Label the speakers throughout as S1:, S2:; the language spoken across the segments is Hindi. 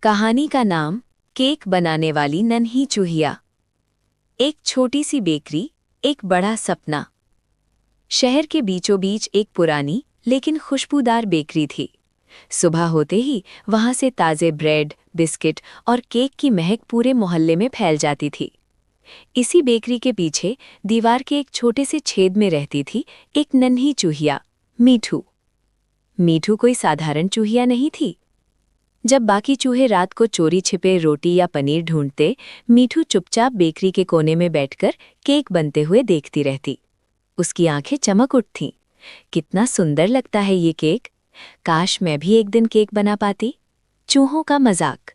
S1: कहानी का नाम केक बनाने वाली नन्ही चूहिया। एक छोटी सी बेकरी, एक बड़ा सपना। शहर के बीचों बीच एक पुरानी लेकिन खुशबूदार बेकरी थी। सुबह होते ही वहां से ताज़े ब्रेड, बिस्किट और केक की महक पूरे मोहल्ले में फैल जाती थी। इसी बेकरी के पीछे दीवार के एक छोटे से छेद में रहती थी एक नन्ही चूहिया, मीठू। मीठू कोई साधारण चूहिया नहीं थी। जब बाकी चूहे रात को चोरी छिपे रोटी या पनीर ढूंढते, मीठू चुपचाप बेकरी के कोने में बैठकर केक बनते हुए देखती रहती। उसकी आंखें चमक उठतीं। कितना सुंदर लगता है ये केक! काश मैं भी एक दिन केक बना पाती। चूहों का मजाक।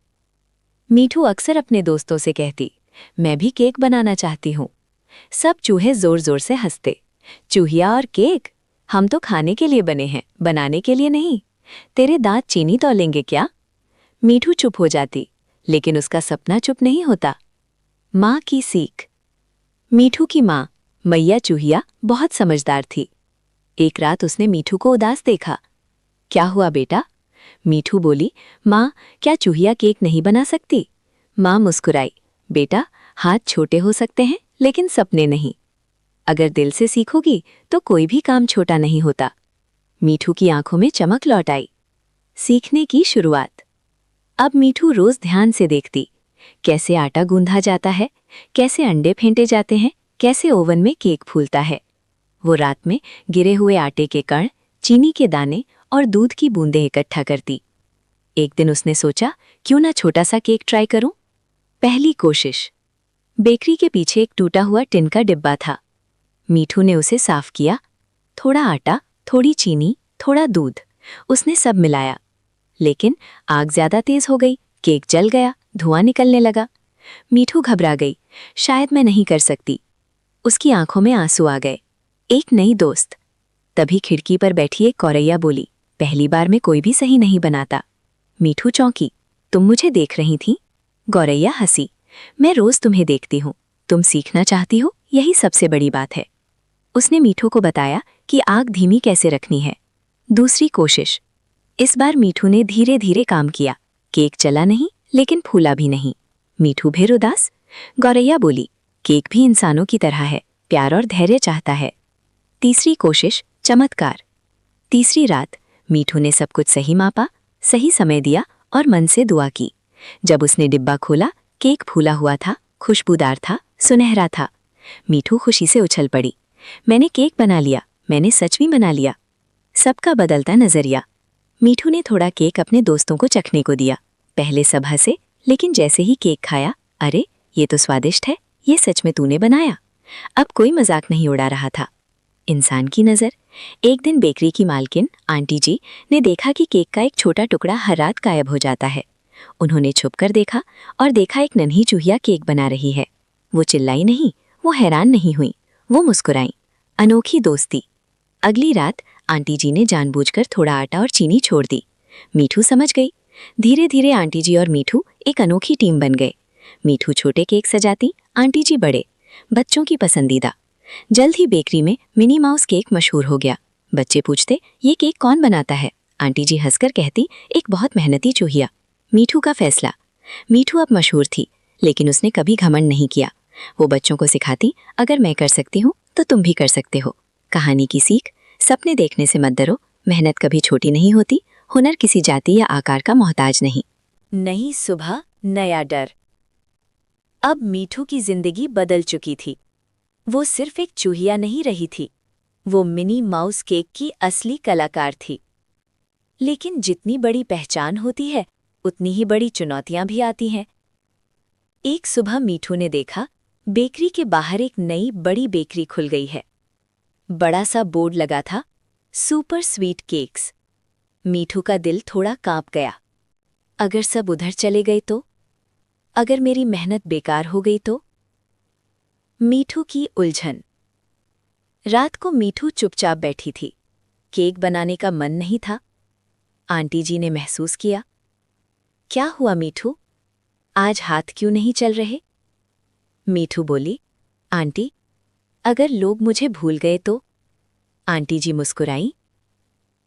S1: मीठू अक्सर अपने दोस्तों से कहती, मैं भी केक बनाना चाहती हूँ। सब चूहे जोर जोर से हंसते। चूहिया और केक? हम तो खाने के लिए बने हैं, बनाने के लिए नहीं। तेरे दांत चीनी तौलेंगे क्या? मीठू चुप हो जाती, लेकिन उसका सपना चुप नहीं होता। माँ की सीख। मीठू की माँ, मैया चूहिया, बहुत समझदार थी। एक रात उसने मीठू को उदास देखा। क्या हुआ बेटा? मीठू बोली, माँ, क्या चूहिया केक नहीं बना सकती? माँ मुस्कुराई, बेटा, हाथ छोटे हो सकते हैं लेकिन सपने नहीं। अगर दिल से सीखोगी तो कोई भी काम छोटा नहीं होता। मीठू की आंखों में चमक लौट आई। सीखने की शुरुआत। अब मीठू रोज ध्यान से देखती, कैसे आटा गूंधा जाता है, कैसे अंडे फेंटे जाते हैं, कैसे ओवन में केक फूलता है। वो रात में गिरे हुए आटे के कण, चीनी के दाने और दूध की बूंदें इकट्ठा करती। एक दिन उसने सोचा, क्यों ना छोटा सा केक ट्राई करूं। पहली कोशिश। बेकरी के पीछे एक टूटा हुआ टिन का डिब्बा था। मीठू ने उसे साफ किया। थोड़ा आटा, थोड़ी चीनी, थोड़ा दूध, उसने सब मिलाया। लेकिन आग ज्यादा तेज हो गई, केक जल गया, धुआं निकलने लगा। मीठू घबरा गई, शायद मैं नहीं कर सकती। उसकी आंखों में आंसू आ गए। एक नई दोस्त। तभी खिड़की पर बैठी एक गौरैया बोली, पहली बार में कोई भी सही नहीं बनाता। मीठू चौंकी, तुम मुझे देख रही थी? गौरैया हंसी, मैं रोज तुम्हें देखती हूँ। तुम सीखना चाहती हो, यही सबसे बड़ी बात है। उसने मीठू को बताया कि आग धीमी कैसे रखनी है। दूसरी कोशिश। इस बार मीठू ने धीरे धीरे काम किया। केक चला नहीं, लेकिन फूला भी नहीं। मीठू फिर उदास। गौरैया बोली, केक भी इंसानों की तरह है, प्यार और धैर्य चाहता है। तीसरी कोशिश, चमत्कार। तीसरी रात मीठू ने सब कुछ सही मापा, सही समय दिया और मन से दुआ की। जब उसने डिब्बा खोला, केक फूला हुआ था, खुशबूदार था, सुनहरा था। मीठू खुशी से उछल पड़ी, मैंने केक बना लिया, मैंने सच भी बना लिया। सबका बदलता नजरिया। मीठू ने थोड़ा केक अपने दोस्तों को चखने को दिया। पहले सब हंसे, लेकिन जैसे ही केक खाया, अरे ये तो स्वादिष्ट है, ये सच में तूने बनाया। अब कोई मजाक नहीं उड़ा रहा था। इंसान की नज़र। एक दिन बेकरी की मालकिन आंटी जी ने देखा कि केक का एक छोटा टुकड़ा हर रात गायब हो जाता है। उन्होंने छुपकर देखा और देखा एक नन्ही चूहिया केक बना रही है। वो चिल्लाई नहीं, वो हैरान नहीं हुई, वो मुस्कुराई। अनोखी दोस्ती। अगली रात आंटी जी ने जानबूझकर थोड़ा आटा और चीनी छोड़ दी। मीठू समझ गई। धीरे धीरे आंटी जी और मीठू एक अनोखी टीम बन गए। मीठू छोटे केक सजाती, आंटी जी बड़े, बच्चों की पसंदीदा। जल्द ही बेकरी में मिनी माउस केक मशहूर हो गया। बच्चे पूछते, ये केक कौन बनाता है? आंटी जी हंसकर कहती, एक बहुत मेहनती चूहिया। मीठू का फैसला। मीठू अब मशहूर थी, लेकिन उसने कभी घमंड नहीं किया। वो बच्चों को सिखाती, अगर मैं कर सकती हूँ तो तुम भी कर सकते हो। कहानी की सीख, सपने देखने से मत डरो, मेहनत कभी छोटी नहीं होती, हुनर किसी जाति या आकार का मोहताज नहीं। नई सुबह, नया डर। अब मीठू की जिंदगी बदल चुकी थी। वो सिर्फ एक चूहिया नहीं रही थी, वो मिनी माउस केक की असली कलाकार थी। लेकिन जितनी बड़ी पहचान होती है, उतनी ही बड़ी चुनौतियां भी आती हैं। एक सुबह मीठू ने देखा, बेकरी के बाहर एक नई बड़ी बेकरी खुल गई है। बड़ा सा बोर्ड लगा था, सुपर स्वीट केक्स। मीठू का दिल थोड़ा कांप गया। अगर सब उधर चले गए तो? अगर मेरी मेहनत बेकार हो गई तो? मीठू की उलझन। रात को मीठू चुपचाप बैठी थी। केक बनाने का मन नहीं था। आंटी जी ने महसूस किया। क्या हुआ मीठू? आज हाथ क्यों नहीं चल रहे? मीठू बोली, आंटी, अगर लोग मुझे भूल गए तो? आंटी जी मुस्कुराई,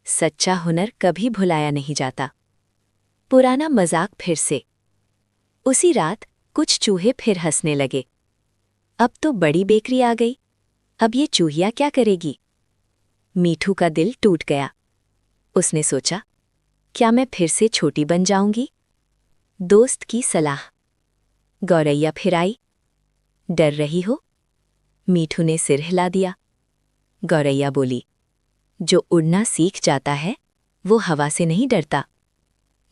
S1: सच्चा हुनर कभी भुलाया नहीं जाता। पुराना मजाक फिर से। उसी रात कुछ चूहे फिर हंसने लगे। अब तो बड़ी बेकरी आ गई, अब ये चूहिया क्या करेगी? मीठू का दिल टूट गया। उसने सोचा, क्या मैं फिर से छोटी बन जाऊंगी? दोस्त की सलाह। गौरैया फिर आई। डर रही हो? मीठू ने सिर हिला दिया। गौरैया बोली, जो उड़ना सीख जाता है वो हवा से नहीं डरता।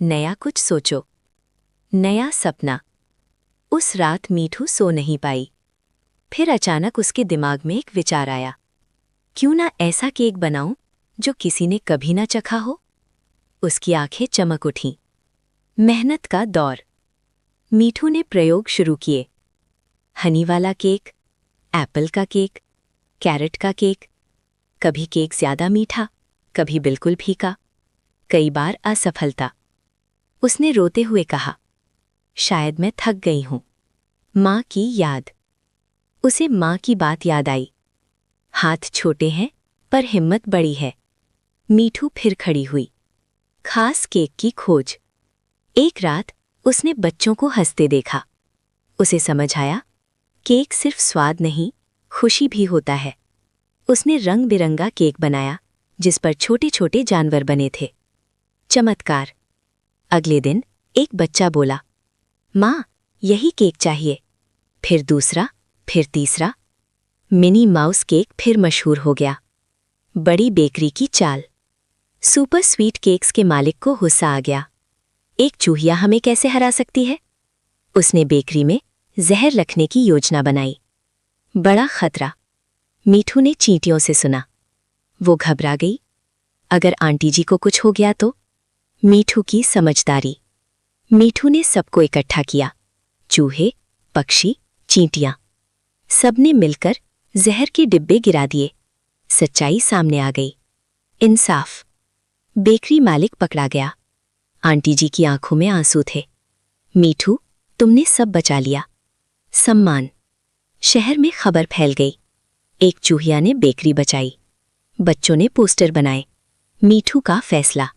S1: नया कुछ सोचो, नया सपना। उस रात मीठू सो नहीं पाई। फिर अचानक उसके दिमाग में एक विचार आया, क्यों ना ऐसा केक बनाऊं जो किसी ने कभी ना चखा हो? उसकी आंखें चमक उठीं। मेहनत का दौर। मीठू ने प्रयोग शुरू किए। हनी वाला केक, एप्पल का केक, कैरेट का केक। कभी केक ज्यादा मीठा, कभी बिल्कुल फीका। कई बार असफलता। उसने रोते हुए कहा, शायद मैं थक गई हूं। माँ की याद। उसे माँ की बात याद आई। हाथ छोटे हैं पर हिम्मत बड़ी है। मीठू फिर खड़ी हुई। खास केक की खोज। एक रात उसने बच्चों को हंसते देखा। उसे समझ आया, केक सिर्फ स्वाद नहीं, खुशी भी होता है। उसने रंग बिरंगा केक बनाया जिस पर छोटे छोटे जानवर बने थे। चमत्कार। अगले दिन एक बच्चा बोला, माँ, यही केक चाहिए। फिर दूसरा, फिर तीसरा। मिनी माउस केक फिर मशहूर हो गया। बड़ी बेकरी की चाल। सुपर स्वीट केक्स के मालिक को गुस्सा आ गया। एक चूहिया हमें कैसे हरा सकती है? उसने बेकरी में जहर रखने की योजना बनाई। बड़ा खतरा। मीठू ने चींटियों से सुना। वो घबरा गई। अगर आंटी जी को कुछ हो गया तो? मीठू की समझदारी। मीठू ने सबको इकट्ठा किया, चूहे, पक्षी, चींटियां। सबने मिलकर जहर के डिब्बे गिरा दिए। सच्चाई सामने आ गई। इंसाफ। बेकरी मालिक पकड़ा गया। आंटी जी की आंखों में आंसू थे। मीठू, तुमने सब बचा लिया। सम्मान। शहर में खबर फैल गई, एक चूहिया ने बेकरी बचाई। बच्चों ने पोस्टर बनाए, मीठू का फैसला।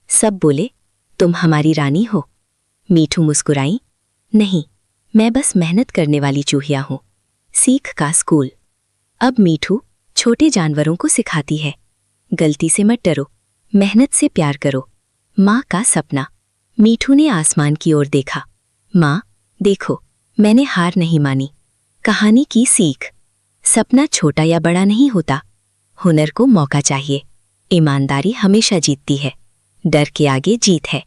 S1: सब बोले, तुम हमारी रानी हो। मीठू मुस्कुराई, नहीं, मैं बस मेहनत करने वाली चूहिया हूं। सीख का स्कूल। अब मीठू छोटे जानवरों को सिखाती है, गलती से मत डरो, मेहनत से प्यार करो। माँ का सपना। मीठू ने आसमान की ओर देखा। माँ, देखो, मैंने हार नहीं मानी। कहानी की सीख। सपना छोटा या बड़ा नहीं होता, हुनर को मौका चाहिए। ईमानदारी हमेशा जीतती है, डर के आगे जीत है।